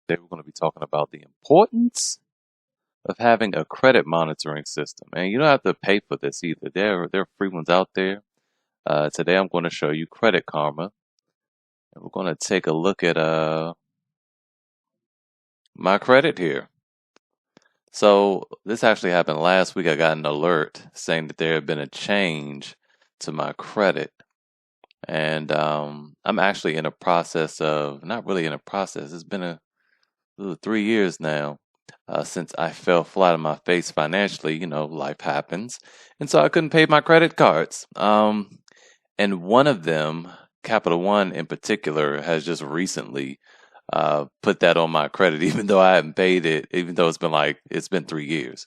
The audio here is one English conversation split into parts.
Today we're going to be talking about the importance of having a credit monitoring system. And you don't have to pay for this either. There are free ones out there. Today I'm going to show you Credit Karma, and we're going to take a look at my credit here. So this actually happened last week. I got an alert saying that there had been a change to my credit. And I'm actually in a process of, not really in a process, it's been 3 years now since I fell flat on my face financially. You know, life happens. And so I couldn't pay my credit cards. And one of them, Capital One in particular, has just recently put that on my credit, even though I haven't paid it, even though it's been 3 years.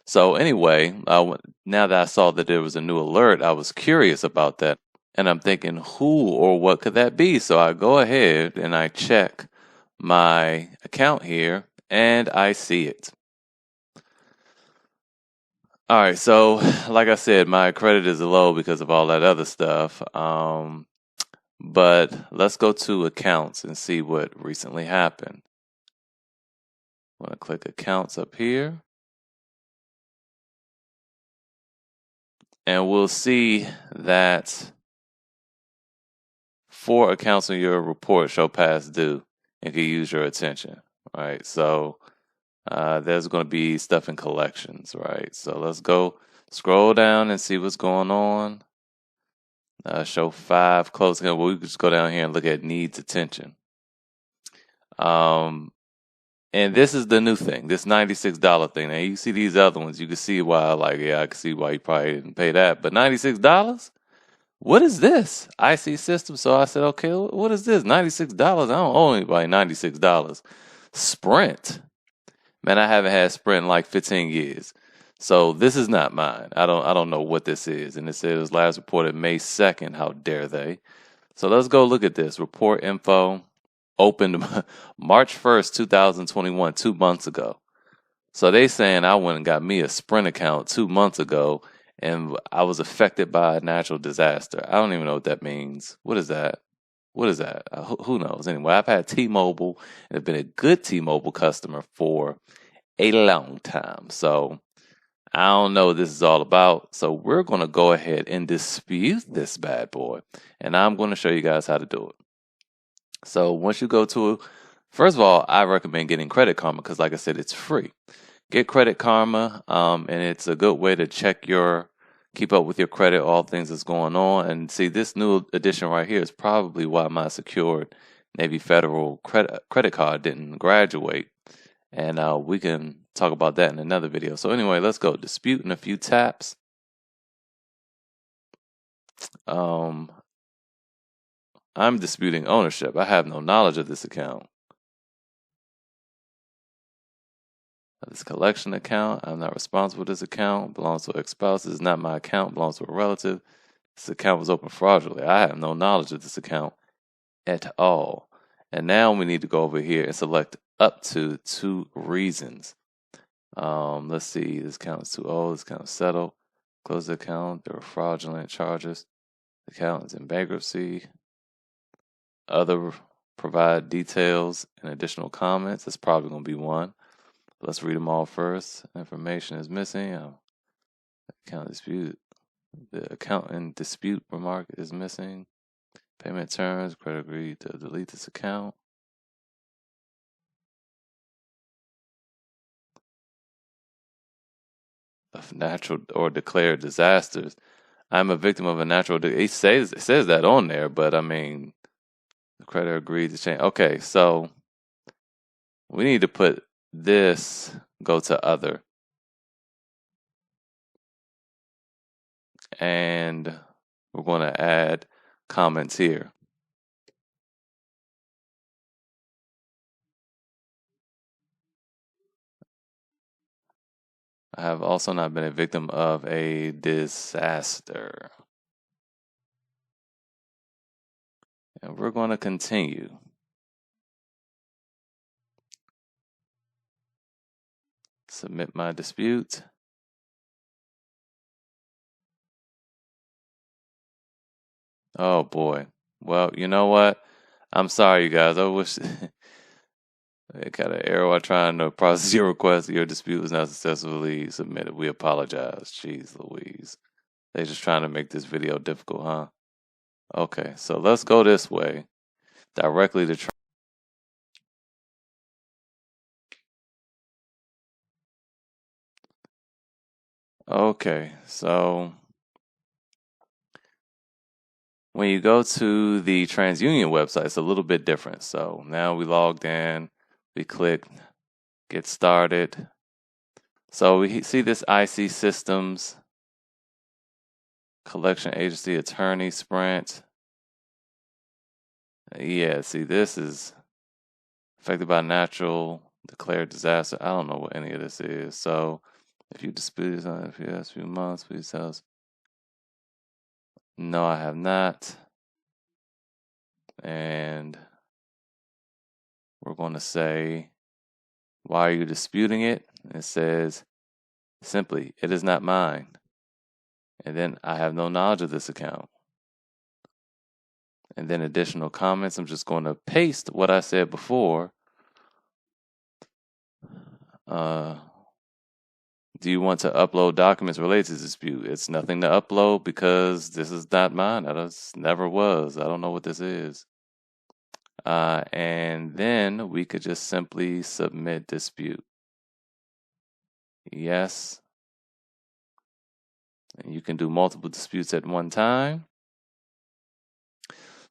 So anyway, now that I saw that there was a new alert, I was curious about that. And I'm thinking, who or what could that be? So I go ahead and I check my account here and I see it. All right, so like I said, my credit is low because of all that other stuff. But let's go to accounts and see what recently happened. I'm going to click accounts up here. And we'll see that 4 accounts in your report show past due and can use your attention. Right, so there's going to be stuff in collections, right? So let's go scroll down and see what's going on. Show 5 closing. Well, we can just go down here and look at needs attention. And this is the new thing, this $96 thing. Now you see these other ones, you can see why, I can see why you probably didn't pay that. But $96? What is this? IC system. So I said, okay, what is this? $96? I don't owe anybody $96. Sprint. Man, I haven't had Sprint in like 15 years. So this is not mine. I don't know what this is. And it says last reported May 2nd. How dare they? So let's go look at this. Report info opened March 1st, 2021, 2 months ago. So they saying I went and got me a Sprint account 2 months ago and I was affected by a natural disaster. I don't even know what that means. What is that? What is that? Who knows? Anyway, I've had T-Mobile and have been a good T-Mobile customer for a long time. So I don't know what this is all about. So we're going to go ahead and dispute this bad boy. And I'm going to show you guys how to do it. So once you go to, first of all, I recommend getting Credit Karma because, like I said, it's free. Get Credit Karma, and it's a good way to keep up with your credit, all things that's going on. And see, this new edition right here is probably why my secured Navy Federal credit card didn't graduate. And we can talk about that in another video. So anyway, let's go. Dispute in a few taps. I'm disputing ownership. I have no knowledge of this account. This collection account, I'm not responsible for this account. Belongs to an ex-spouse. This is not my account. Belongs to a relative. This account was opened fraudulently. I have no knowledge of this account at all. And now we need to go over here and select up to 2 reasons. Let's see. This account is too old. This account is settled. Close the account. There were fraudulent charges. The account is in bankruptcy. Other provide details and additional comments. That's probably going to be one. Let's read them all first. Information is missing. Account dispute. The account in dispute remark is missing. Payment terms. Credit agreed to delete this account. Of natural or declared disasters. I'm a victim of a natural. It says that on there, but I mean, the creditor agreed to change. Okay, so we need to put this, go to other. And we're going to add comments here. I have also not been a victim of a disaster. And we're going to continue. Submit my dispute. Oh boy. Well, you know what? I'm sorry, you guys. I wish It got an error while trying to process your request. Your dispute was not successfully submitted. We apologize. Jeez Louise. They just trying to make this video difficult, huh? Okay, so let's go this way. Directly to Okay, so when you go to the TransUnion website, it's a little bit different. So now we logged in, we click get started. So we see this IC Systems Collection Agency Attorney Sprint. Yeah, see, this is affected by natural declared disaster. I don't know what any of this is. So if you dispute on it for the last few months, please tell us. No, I have not. And we're going to say, why are you disputing it? And it says, simply, it is not mine. And then I have no knowledge of this account. And then additional comments, I'm just going to paste what I said before. Do you want to upload documents related to this dispute? It's nothing to upload because this is not mine. That never was. I don't know what this is. And then we could just simply submit dispute. Yes. And you can do multiple disputes at one time.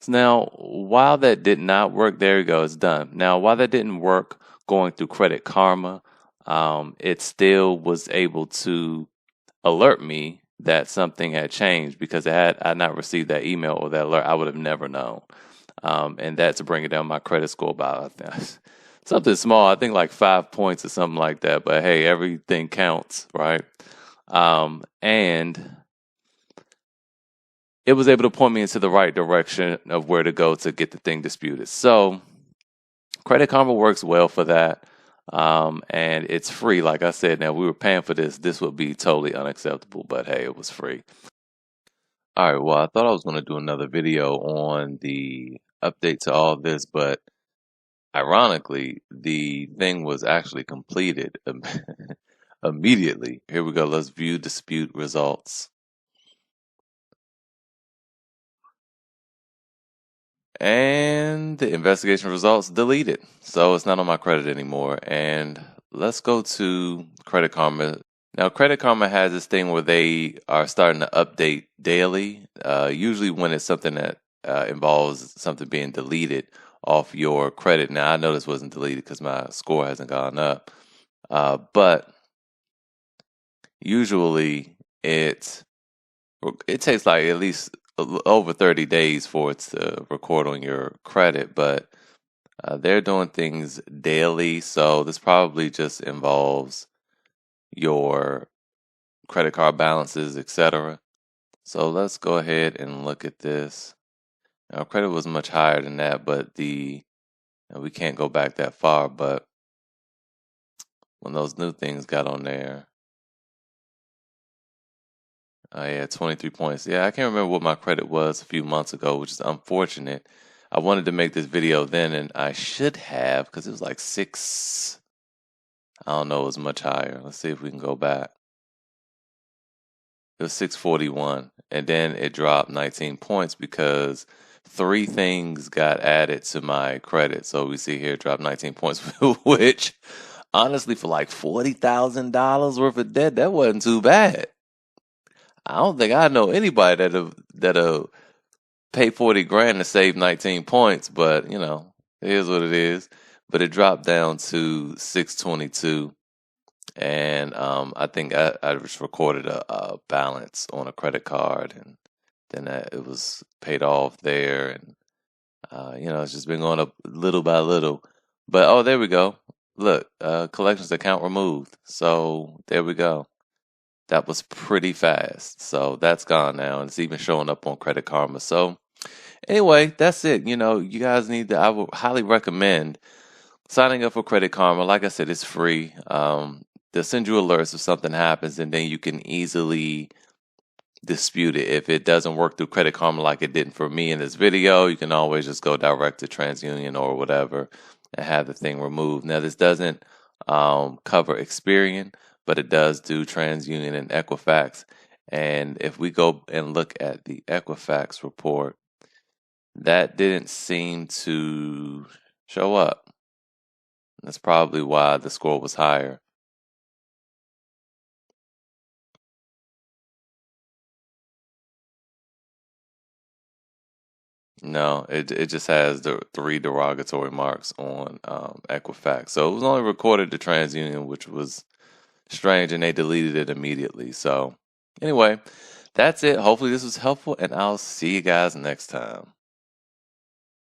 So now, while that did not work, there you go, it's done. Now, while that didn't work going through Credit Karma, it still was able to alert me that something had changed because had I not received that email or that alert, I would have never known. And that's bringing down my credit score by something small. I think like 5 points or something like that. But hey, everything counts, right? And it was able to point me into the right direction of where to go to get the thing disputed. So Credit Karma works well for that. And it's free. Like I said, now we were paying for this. This would be totally unacceptable, but hey, it was free. All right. Well, I thought I was going to do another video on the update to all this, but ironically, the thing was actually completed immediately. Here we go. Let's view dispute results. And the investigation results deleted. So it's not on my credit anymore. And let's go to Credit Karma. Now, Credit Karma has this thing where they are starting to update daily, usually when it's something that involves something being deleted off your credit. Now, I know this wasn't deleted because my score hasn't gone up, but usually it takes like at least over 30 days for it to record on your credit, but they're doing things daily, so this probably just involves your credit card balances, etc. So let's go ahead and look at this. Now, credit was much higher than that, but we can't go back that far, but when those new things got on there, yeah, 23 points. Yeah, I can't remember what my credit was a few months ago, which is unfortunate. I wanted to make this video then, and I should have, because it was like 6. I don't know, it was much higher. Let's see if we can go back. It was 641, and then it dropped 19 points because 3 things got added to my credit. So we see here it dropped 19 points, which honestly, for like $40,000 worth of debt, that wasn't too bad. I don't think I know anybody that'll pay 40 grand to save 19 points, but you know, it is what it is. But it dropped down to 622, and I think I just recorded a balance on a credit card, and then it was paid off there, and you know, it's just been going up little by little. But oh, there we go. Look, collections account removed. So there we go. That was pretty fast. So that's gone now, and it's even showing up on Credit Karma. So anyway, that's it. You know, you guys need to, I would highly recommend signing up for Credit Karma. Like I said, it's free. They'll send you alerts if something happens, and then you can easily dispute it. If it doesn't work through Credit Karma like it didn't for me in this video, you can always just go direct to TransUnion or whatever and have the thing removed. Now, this doesn't cover Experian, but it does do TransUnion and Equifax. And if we go and look at the Equifax report, that didn't seem to show up. That's probably why the score was higher. No, it just has the three derogatory marks on Equifax. So it was only recorded to TransUnion, which was strange, and they deleted it immediately. So anyway, that's it. Hopefully this was helpful, and I'll see you guys next time.